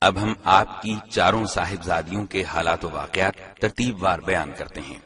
اب ہم آپ کی چاروں صاحبزادیوں کے حالات و واقعات ترتیب وار بیان کرتے ہیں۔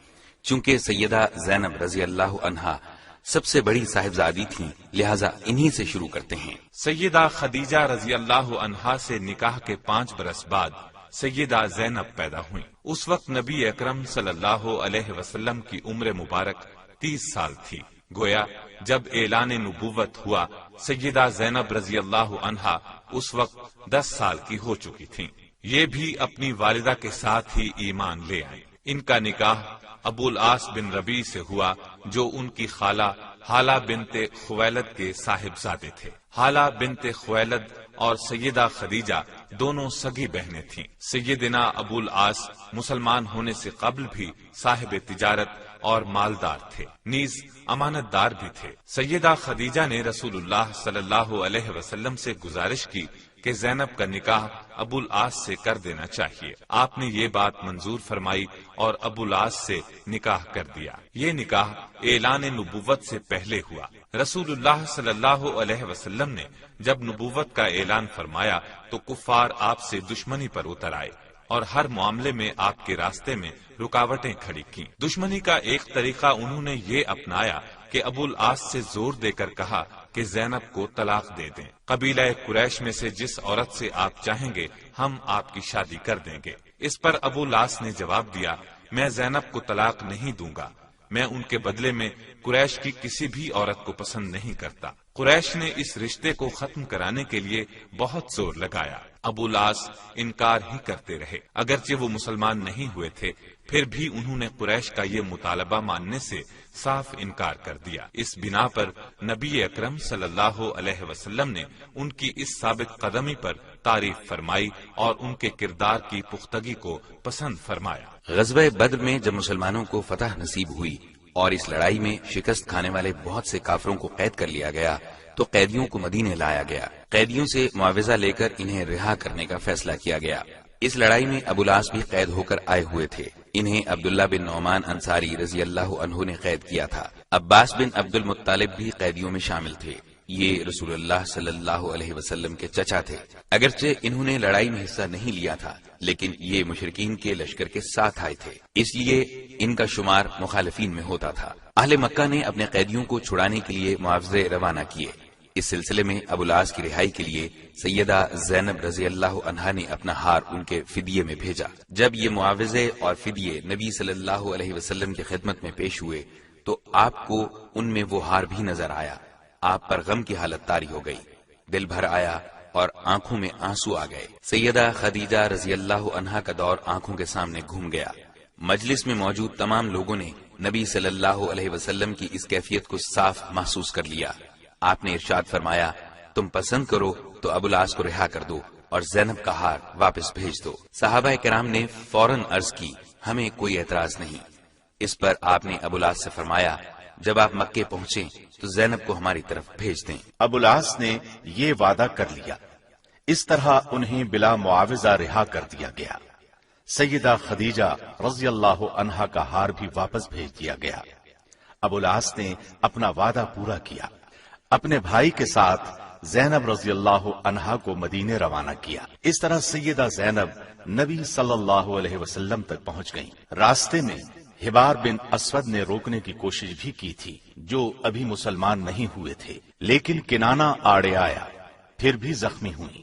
چونکہ سیدہ زینب رضی اللہ عنہا سب سے بڑی صاحبزادی تھیں، لہذا انہی سے شروع کرتے ہیں۔ سیدہ خدیجہ رضی اللہ عنہا سے نکاح کے 5 برس بعد سیدہ زینب پیدا ہوئیں۔ اس وقت نبی اکرم صلی اللہ علیہ وسلم کی عمر مبارک 30 سال تھی۔ گویا جب اعلان نبوت ہوا، سیدہ زینب رضی اللہ عنہا اس وقت 10 سال کی ہو چکی تھیں۔ یہ بھی اپنی والدہ کے ساتھ ہی ایمان لے آئیں۔ ان کا نکاح ابو العاص بن ربیع سے ہوا، جو ان کی خالہ حالہ بنت خویلد کے صاحبزادے تھے۔ حالہ بنت خویلد اور سیدہ خدیجہ دونوں سگی بہنیں تھیں۔ سیدنا ابو العاص مسلمان ہونے سے قبل بھی صاحب تجارت اور مالدار تھے، نیز امانت دار بھی تھے۔ سیدہ خدیجہ نے رسول اللہ صلی اللہ علیہ وسلم سے گزارش کی کہ زینب کا نکاح ابو العاص سے کر دینا چاہیے۔ آپ نے یہ بات منظور فرمائی اور ابو العاص سے نکاح کر دیا۔ یہ نکاح اعلان نبوت سے پہلے ہوا۔ رسول اللہ صلی اللہ علیہ وسلم نے جب نبوت کا اعلان فرمایا تو کفار آپ سے دشمنی پر اتر آئے اور ہر معاملے میں آپ کے راستے میں رکاوٹیں کھڑی کی۔ دشمنی کا ایک طریقہ انہوں نے یہ اپنایا کہ ابو العاص سے زور دے کر کہا کہ زینب کو طلاق دے دیں۔ قبیلہ قریش میں سے جس عورت سے آپ چاہیں گے ہم آپ کی شادی کر دیں گے۔ اس پر ابو العاص نے جواب دیا، میں زینب کو طلاق نہیں دوں گا، میں ان کے بدلے میں قریش کی کسی بھی عورت کو پسند نہیں کرتا۔ قریش نے اس رشتے کو ختم کرانے کے لیے بہت زور لگایا۔ ابو العاص انکار ہی کرتے رہے، اگرچہ وہ مسلمان نہیں ہوئے تھے، پھر بھی انہوں نے قریش کا یہ مطالبہ ماننے سے صاف انکار کر دیا۔ اس بنا پر نبی اکرم صلی اللہ علیہ وسلم نے ان کی اس ثابت قدمی پر تعریف فرمائی اور ان کے کردار کی پختگی کو پسند فرمایا۔ غزوہ بدر میں جب مسلمانوں کو فتح نصیب ہوئی اور اس لڑائی میں شکست کھانے والے بہت سے کافروں کو قید کر لیا گیا تو قیدیوں کو مدینے لایا گیا۔ قیدیوں سے معاوضہ لے کر انہیں رہا کرنے کا فیصلہ کیا گیا۔ اس لڑائی میں ابو العاص بھی قید ہو کر آئے ہوئے تھے۔ انہیں عبداللہ بن نعمان انصاری رضی اللہ عنہ نے قید کیا تھا۔ عباس بن عبد المطلب بھی قیدیوں میں شامل تھے۔ یہ رسول اللہ صلی اللہ علیہ وسلم کے چچا تھے۔ اگرچہ انہوں نے لڑائی میں حصہ نہیں لیا تھا، لیکن یہ مشرکین کے لشکر کے ساتھ آئے تھے، اس لیے ان کا شمار مخالفین میں ہوتا تھا۔ اہل مکہ نے اپنے قیدیوں کو چھڑانے کے لیے معاوضے روانہ کیے۔ اس سلسلے میں ابو العاص کی رہائی کے لیے سیدہ زینب رضی اللہ عنہا نے اپنا ہار ان کے فدیے میں بھیجا۔ جب یہ معاوضے اور فدیے نبی صلی اللہ علیہ وسلم کی خدمت میں پیش ہوئے تو آپ کو ان میں وہ ہار بھی نظر آیا۔ آپ پر غم کی حالت طاری ہو گئی، دل بھر آیا اور آنکھوں میں آنسو آ گئے۔ سیدہ خدیجہ رضی اللہ عنہا کا دور آنکھوں کے سامنے گھوم گیا۔ مجلس میں موجود تمام لوگوں نے نبی صلی اللہ علیہ وسلم کی اس کیفیت کو صاف محسوس کر لیا۔ آپ نے ارشاد فرمایا، تم پسند کرو تو ابو العاص کو رہا کر دو اور زینب کا ہار واپس بھیج دو۔ صحابہ کرام نے فوراً عرض کی، ہمیں کوئی اعتراض نہیں۔ اس پر آپ نے ابو العاص سے فرمایا، جب آپ مکے پہنچیں تو زینب کو ہماری طرف بھیج دیں۔ ابو العاص نے یہ وعدہ کر لیا۔ اس طرح انہیں بلا معاوضہ رہا کر دیا گیا۔ سیدہ خدیجہ رضی اللہ عنہا کا ہار بھی واپس بھیج دیا گیا۔ ابو العاص نے اپنا وعدہ پورا کیا، اپنے بھائی کے ساتھ زینب رضی اللہ عنہا کو مدینے روانہ کیا۔ اس طرح سیدہ زینب نبی صلی اللہ علیہ وسلم تک پہنچ گئیں۔ راستے میں حبار بن اسود نے روکنے کی کوشش بھی کی تھی، جو ابھی مسلمان نہیں ہوئے تھے، لیکن کنانہ آڑے آیا، پھر بھی زخمی ہوئی۔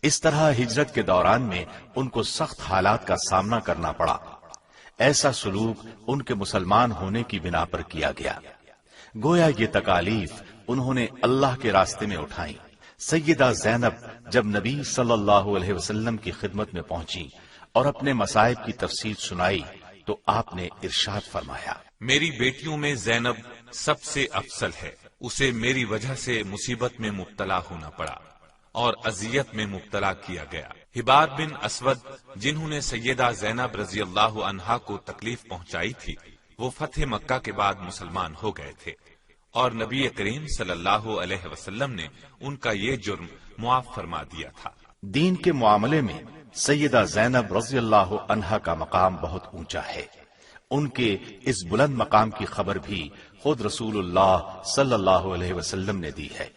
اس طرح ہجرت کے دوران میں ان کو سخت حالات کا سامنا کرنا پڑا۔ ایسا سلوک ان کے مسلمان ہونے کی بنا پر کیا گیا۔ گویا یہ تکالیف انہوں نے اللہ کے راستے میں اٹھائیں۔ سیدہ زینب جب نبی صلی اللہ علیہ وسلم کی خدمت میں پہنچی اور اپنے مصائب کی تفصیل سنائی تو آپ نے ارشاد فرمایا، میری بیٹیوں میں زینب سب سے افضل ہے، اسے میری وجہ سے مصیبت میں مبتلا ہونا پڑا اور اذیت میں مبتلا کیا گیا۔ حبار بن اسود جنہوں نے سیدہ زینب رضی اللہ عنہا کو تکلیف پہنچائی تھی، وہ فتح مکہ کے بعد مسلمان ہو گئے تھے اور نبی کریم صلی اللہ علیہ وسلم نے ان کا یہ جرم معاف فرما دیا تھا۔ دین کے معاملے میں سیدہ زینب رضی اللہ عنہا کا مقام بہت اونچا ہے۔ ان کے اس بلند مقام کی خبر بھی خود رسول اللہ صلی اللہ علیہ وسلم نے دی ہے۔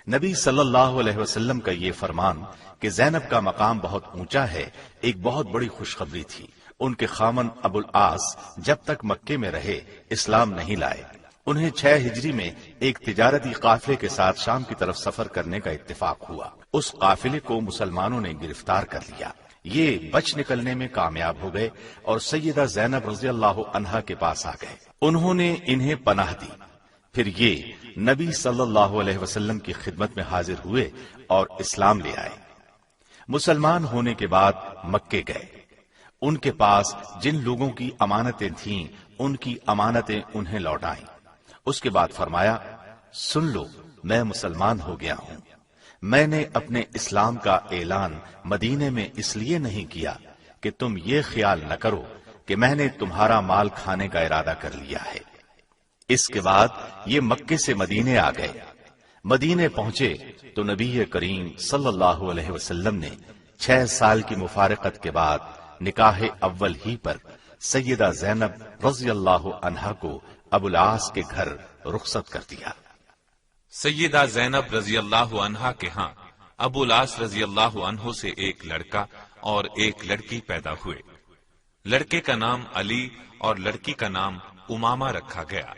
نبی صلی اللہ علیہ وسلم کا یہ فرمان کہ زینب کا مقام بہت اونچا ہے ایک بہت بڑی خوشخبری تھی۔ ان کے خامن ابو العاص جب تک مکے میں رہے اسلام نہیں لائے۔ انہیں 6 ہجری میں ایک تجارتی قافلے کے ساتھ شام کی طرف سفر کرنے کا اتفاق ہوا۔ اس قافلے کو مسلمانوں نے گرفتار کر لیا۔ یہ بچ نکلنے میں کامیاب ہو گئے اور سیدہ زینب رضی اللہ عنہا کے پاس آ گئے۔ انہوں نے انہیں پناہ دی۔ پھر یہ نبی صلی اللہ علیہ وسلم کی خدمت میں حاضر ہوئے اور اسلام لے آئے۔ مسلمان ہونے کے بعد مکے گئے۔ ان کے پاس جن لوگوں کی امانتیں تھیں ان کی امانتیں انہیں لوٹائیں۔ اس کے بعد فرمایا، سن لو میں مسلمان ہو گیا ہوں۔ میں نے اپنے اسلام کا اعلان مدینے میں اس لیے نہیں کیا کہ تم یہ خیال نہ کرو کہ میں نے تمہارا مال کھانے کا ارادہ کر لیا ہے۔ اس کے بعد یہ مکے سے مدینے آ گئے۔ مدینے پہنچے تو نبی کریم صلی اللہ علیہ وسلم نے 6 سال کی مفارقت کے بعد نکاح اول ہی پر سیدہ زینب رضی اللہ عنہا کو ابو العاص کے گھر رخصت کر دیا۔ سیدہ زینب رضی اللہ عنہا کے ہاں ابو العاص رضی اللہ عنہ سے ایک لڑکا اور ایک لڑکی پیدا ہوئے۔ لڑکے کا نام علی اور لڑکی کا نام امامہ رکھا گیا۔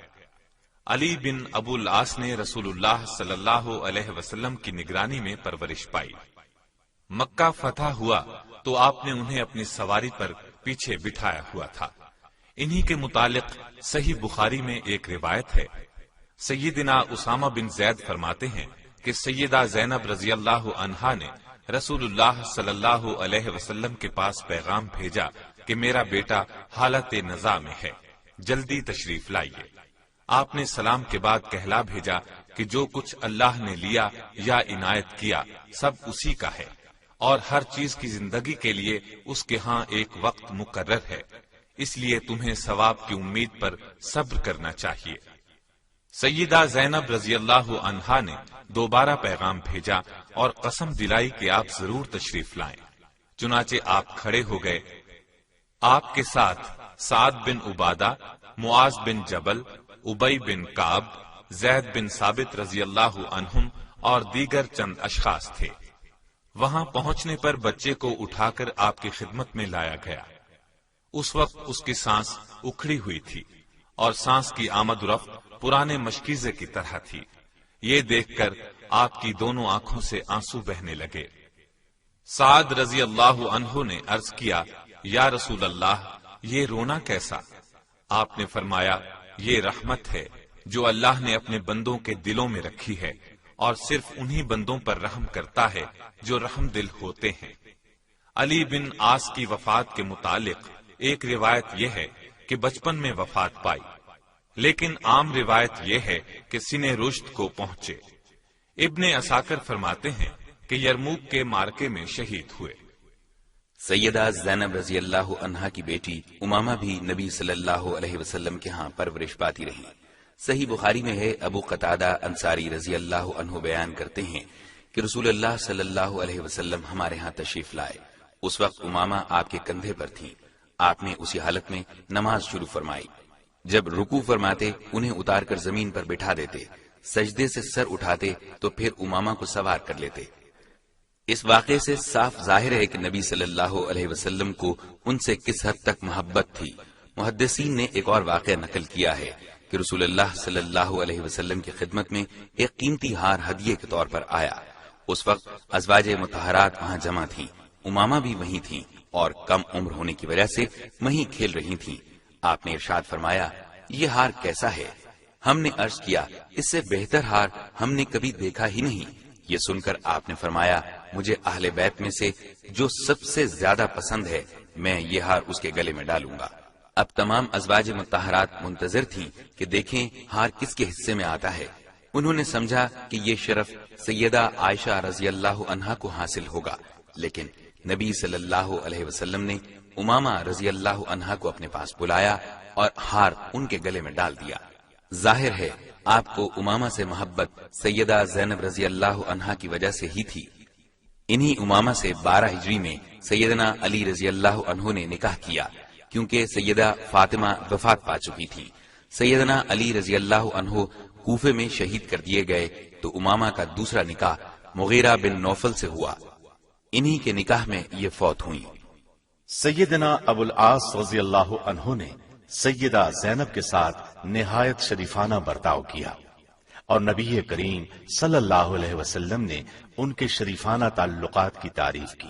علی بن ابو العاص نے رسول اللہ صلی اللہ علیہ وسلم کی نگرانی میں پرورش پائی۔ مکہ فتح ہوا تو آپ نے انہیں اپنی سواری پر پیچھے بٹھایا ہوا تھا۔ انہی کے متعلق صحیح بخاری میں ایک روایت ہے۔ سیدنا اسامہ بن زید فرماتے ہیں کہ سیدہ زینب رضی اللہ عنہا نے رسول اللہ صلی اللہ علیہ وسلم کے پاس پیغام بھیجا کہ میرا بیٹا حالت نزاع میں ہے، جلدی تشریف لائیے۔ آپ نے سلام کے بعد کہلا بھیجا کہ جو کچھ اللہ نے لیا یا عنایت کیا سب اسی کا ہے، اور ہر چیز کی زندگی کے لیے اس کے ہاں ایک وقت مقرر ہے، اس لیے تمہیں ثواب کی امید پر صبر کرنا چاہیے۔ سیدہ زینب رضی اللہ عنہا نے دوبارہ پیغام بھیجا اور قسم دلائی کہ آپ ضرور تشریف لائیں۔ چنانچہ آپ کھڑے ہو گئے۔ آپ کے ساتھ سعد بن عبادہ، معاذ بن جبل، ابی بن کعب، زید بن ثابت رضی اللہ عنہم اور دیگر چند اشخاص تھے۔ وہاں پہنچنے پر بچے کو اٹھا کر آپ کی خدمت میں لایا گیا۔ اس وقت اس کی سانس اکھڑی ہوئی تھی اور سانس کی آمد و رفت پرانے مشکیزے کی طرح تھی۔ یہ دیکھ کر آپ کی دونوں آنکھوں سے آنسو بہنے لگے۔ سعد رضی اللہ عنہ نے عرض کیا، یا رسول اللہ، یہ رونا کیسا؟ آپ نے فرمایا، یہ رحمت ہے جو اللہ نے اپنے بندوں کے دلوں میں رکھی ہے، اور صرف انہی بندوں پر رحم کرتا ہے جو رحم دل ہوتے ہیں۔ علی بن عاص کی وفات کے متعلق ایک روایت یہ ہے کہ بچپن میں وفات پائی، لیکن عام روایت یہ ہے کہ سن رشد کو پہنچے۔ ابن عساکر فرماتے ہیں کہ یرموک کے معرکے میں شہید ہوئے۔ سیدہ زینب رضی اللہ عنہا کی بیٹی امامہ بھی نبی صلی اللہ علیہ وسلم کے ہاں پرورش پاتی رہیں۔ صحیح بخاری میں ہے، ابو قتادہ انصاری رضی اللہ عنہ بیان کرتے ہیں کہ رسول اللہ صلی اللہ علیہ وسلم ہمارے ہاں تشریف لائے۔ اس وقت امامہ آپ کے کندھے پر تھیں۔ آپ نے اسی حالت میں نماز شروع فرمائی۔ جب رکوع فرماتے انہیں اتار کر زمین پر بٹھا دیتے، سجدے سے سر اٹھاتے تو پھر امامہ کو سوار کر لیتے۔ اس واقعے سے صاف ظاہر ہے کہ نبی صلی اللہ علیہ وسلم کو ان سے کس حد تک محبت تھی۔ محدثین نے ایک اور واقعہ نقل کیا ہے کہ رسول اللہ صلی اللہ علیہ وسلم کی خدمت میں ایک قیمتی ہار ہدیے کے طور پر آیا۔ اس وقت ازواج مطہرات وہاں جمع تھیں، امامہ بھی وہیں تھیں اور کم عمر ہونے کی وجہ سے وہیں کھیل رہی تھیں۔ آپ نے ارشاد فرمایا، یہ ہار کیسا ہے؟ ہم نے عرض کیا، اس سے بہتر ہار ہم نے کبھی دیکھا ہی نہیں۔ یہ سن کر آپ نے فرمایا، مجھے اہل بیت میں سے جو سب سے زیادہ پسند ہے میں یہ ہار اس کے گلے میں ڈالوں گا۔ اب تمام ازواج مطہرات منتظر تھیں کہ دیکھیں ہار کس کے حصے میں آتا ہے۔ انہوں نے سمجھا کہ یہ شرف سیدہ عائشہ رضی اللہ عنہا کو حاصل ہوگا، لیکن نبی صلی اللہ علیہ وسلم نے امامہ رضی اللہ عنہا کو اپنے پاس بلایا اور ہار ان کے گلے میں ڈال دیا۔ ظاہر ہے آپ کو امامہ سے محبت سیدہ زینب رضی اللہ عنہا کی وجہ سے ہی تھی۔ انہی امامہ سے 12 ہجری میں سیدنا علی رضی اللہ عنہ نے نکاح کیا، کیونکہ سیدہ فاطمہ وفات پا چکی تھی۔ سیدنا علی رضی اللہ عنہ کوفے میں شہید کر دیے گئے تو امامہ کا دوسرا نکاح مغیرہ بن نوفل سے ہوا، انہی کے نکاح میں یہ فوت ہوئی۔ سیدنا ابو العاص رضی اللہ عنہ نے سیدہ زینب کے ساتھ نہایت شریفانہ برتاؤ کیا، اور نبی کریم صلی اللہ علیہ وسلم نے ان کے شریفانہ تعلقات کی تعریف کی۔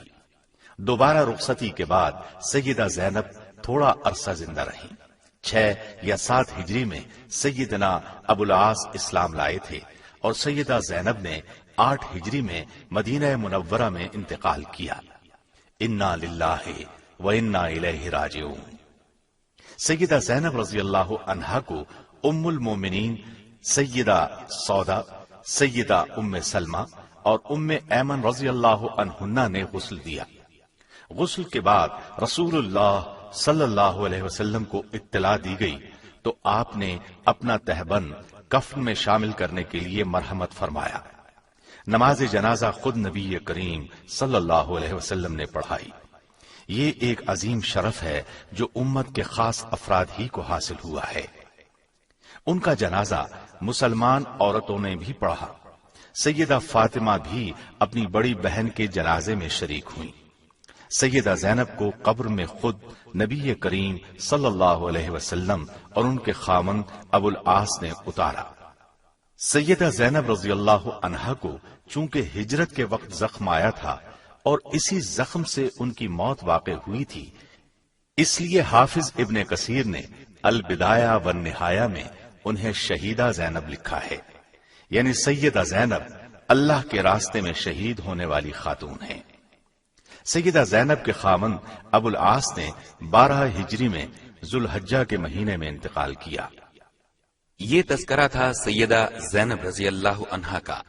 دوبارہ رخصتی کے بعد سیدہ زینب تھوڑا عرصہ زندہ رہیں۔ 6 یا 7 ہجری میں سیدنا ابو العاص اسلام لائے تھے، اور سیدہ زینب نے 8 ہجری میں مدینہ منورہ میں انتقال کیا۔ انا للہ و انا الیہ راجعون۔ سیدہ زینب رضی اللہ عنہا کو ام المومنین سیدہ سودا، سیدہ ام سلمہ اور ام ایمن رضی اللہ عنہن نے غسل دیا۔ غسل کے بعد رسول اللہ صلی اللہ علیہ وسلم کو اطلاع دی گئی تو آپ نے اپنا تہبند کفن میں شامل کرنے کے لیے مرحمت فرمایا۔ نماز جنازہ خود نبی کریم صلی اللہ علیہ وسلم نے پڑھائی۔ یہ ایک عظیم شرف ہے جو امت کے خاص افراد ہی کو حاصل ہوا ہے۔ ان کا جنازہ مسلمان عورتوں نے بھی پڑھا۔ سیدہ فاطمہ بھی اپنی بڑی بہن کے جنازے میں شریک ہوئیں۔ سیدہ زینب کو قبر میں خود نبی کریم صلی اللہ علیہ وسلم اور ان کے خاوند ابو العاص نے اتارا۔ سیدہ زینب رضی اللہ عنہا کو چونکہ ہجرت کے وقت زخم آیا تھا اور اسی زخم سے ان کی موت واقع ہوئی تھی، اس لیے حافظ ابن کثیر نے البدایہ والنہایہ میں انہیں شہیدہ زینب لکھا ہے، یعنی سیدہ زینب اللہ کے راستے میں شہید ہونے والی خاتون ہیں۔ سیدہ زینب کے خاوند ابو العاص نے 12 ہجری میں ذوالحجہ کے مہینے میں انتقال کیا۔ یہ تذکرہ تھا سیدہ زینب رضی اللہ عنہا کا۔